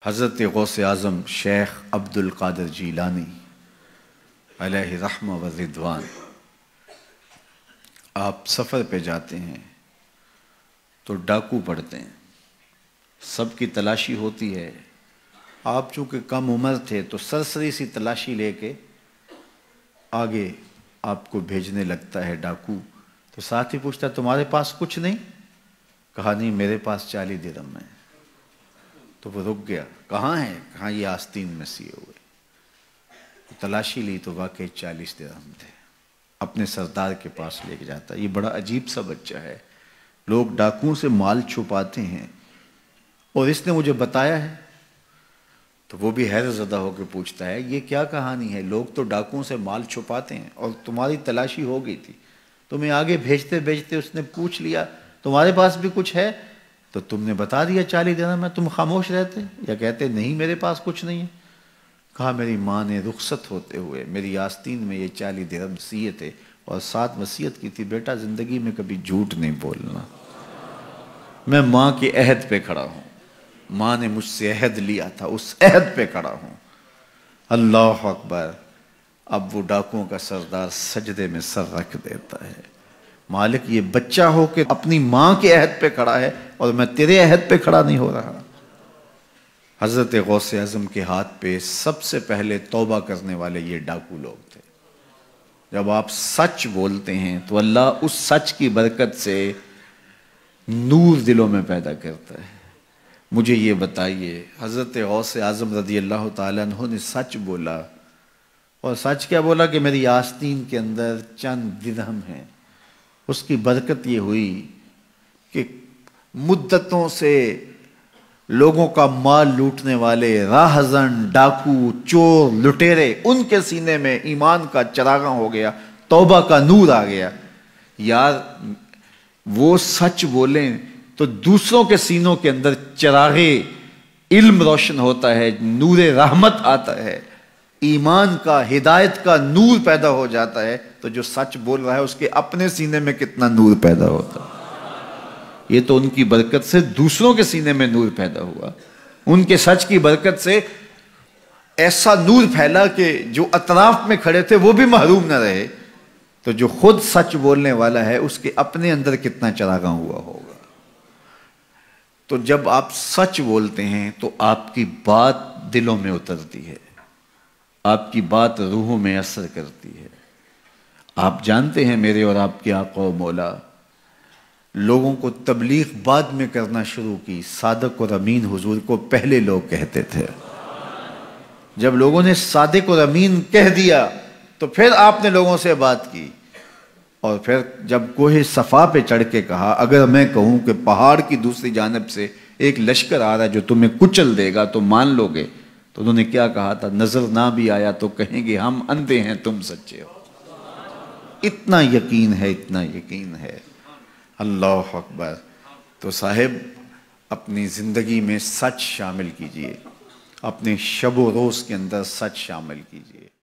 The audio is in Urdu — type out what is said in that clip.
حضرت غوث اعظم شیخ عبد القادر جیلانی علیہ رحمہ و رضوان، آپ سفر پہ جاتے ہیں تو ڈاکو پڑتے ہیں، سب کی تلاشی ہوتی ہے۔ آپ چونکہ کم عمر تھے تو سرسری سی تلاشی لے کے آگے آپ کو بھیجنے لگتا ہے ڈاکو، تو ساتھ ہی پوچھتا ہے تمہارے پاس کچھ نہیں؟ کہا نہیں، میرے پاس 40 درہم ہے۔ تو وہ رک گیا، کہاں ہے؟ کہاں یہ آستین میں سیے ہوئے۔ تلاشی لی تو واقعی 40 درہم تھے، اپنے سردار کے پاس لے کے جاتا ہے۔ یہ بڑا عجیب سا بچہ ہے، لوگ ڈاکوؤں سے مال چھپاتے ہیں اور اس نے مجھے بتایا ہے۔ تو وہ بھی حیرت زدہ ہو کے پوچھتا ہے یہ کیا کہانی ہے؟ لوگ تو ڈاکوؤں سے مال چھپاتے ہیں اور تمہاری تلاشی ہو گئی تھی، تمہیں آگے بھیجتے بھیجتے اس نے پوچھ لیا تمہارے پاس بھی کچھ ہے؟ تو تم نے بتا دیا 40 درہم میں، تم خاموش رہتے یا کہتے نہیں میرے پاس کچھ نہیں ہے؟ کہا میری ماں نے رخصت ہوتے ہوئے میری آستین میں یہ 40 درہم سیے تھے اور ساتھ وصیت کی تھی بیٹا زندگی میں کبھی جھوٹ نہیں بولنا۔ میں ماں کے عہد پہ کھڑا ہوں، ماں نے مجھ سے عہد لیا تھا، اس عہد پہ کھڑا ہوں۔ اللہ اکبر۔ اب وہ ڈاکوؤں کا سردار سجدے میں سر رکھ دیتا ہے، مالک یہ بچہ ہو کہ اپنی ماں کے عہد پہ کھڑا ہے اور میں تیرے عہد پہ کھڑا نہیں ہو رہا۔ حضرت غوث اعظم کے ہاتھ پہ سب سے پہلے توبہ کرنے والے یہ ڈاکو لوگ تھے۔ جب آپ سچ بولتے ہیں تو اللہ اس سچ کی برکت سے نور دلوں میں پیدا کرتا ہے۔ مجھے یہ بتائیے، حضرت غوث اعظم رضی اللہ تعالیٰ عنہ نے سچ بولا، اور سچ کیا بولا کہ میری آستین کے اندر چند درہم ہیں۔ اس کی برکت یہ ہوئی کہ مدتوں سے لوگوں کا مال لوٹنے والے راہزن، ڈاکو، چور، لٹیرے، ان کے سینے میں ایمان کا چراغاں ہو گیا، توبہ کا نور آ گیا۔ یار وہ سچ بولیں تو دوسروں کے سینوں کے اندر چراغ علم روشن ہوتا ہے، نور رحمت آتا ہے، ایمان کا، ہدایت کا نور پیدا ہو جاتا ہے۔ تو جو سچ بول رہا ہے اس کے اپنے سینے میں کتنا نور پیدا ہوتا ہے۔ یہ تو ان کی برکت سے دوسروں کے سینے میں نور پیدا ہوا، ان کے سچ کی برکت سے ایسا نور پھیلا کہ جو اطراف میں کھڑے تھے وہ بھی محروم نہ رہے۔ تو جو خود سچ بولنے والا ہے اس کے اپنے اندر کتنا چراغاں ہوا ہوگا۔ تو جب آپ سچ بولتے ہیں تو آپ کی بات دلوں میں اترتی ہے، آپ کی بات روحوں میں اثر کرتی ہے۔ آپ جانتے ہیں میرے اور آپ کے آقا و مولا لوگوں کو تبلیغ بعد میں کرنا شروع کی، صادق اور امین حضور کو پہلے لوگ کہتے تھے۔ جب لوگوں نے صادق اور امین کہہ دیا تو پھر آپ نے لوگوں سے بات کی، اور پھر جب کوہ صفا پہ چڑھ کے کہا اگر میں کہوں کہ پہاڑ کی دوسری جانب سے ایک لشکر آ رہا ہے جو تمہیں کچل دے گا تو مان لو گے؟ تو انہوں نے کیا کہا تھا؟ نظر نہ بھی آیا تو کہیں گے ہم اندھے ہیں تم سچے ہو۔ اتنا یقین ہے، اتنا یقین ہے۔ اللہ اکبر۔ تو صاحب اپنی زندگی میں سچ شامل کیجئے، اپنے شب و روز کے اندر سچ شامل کیجئے۔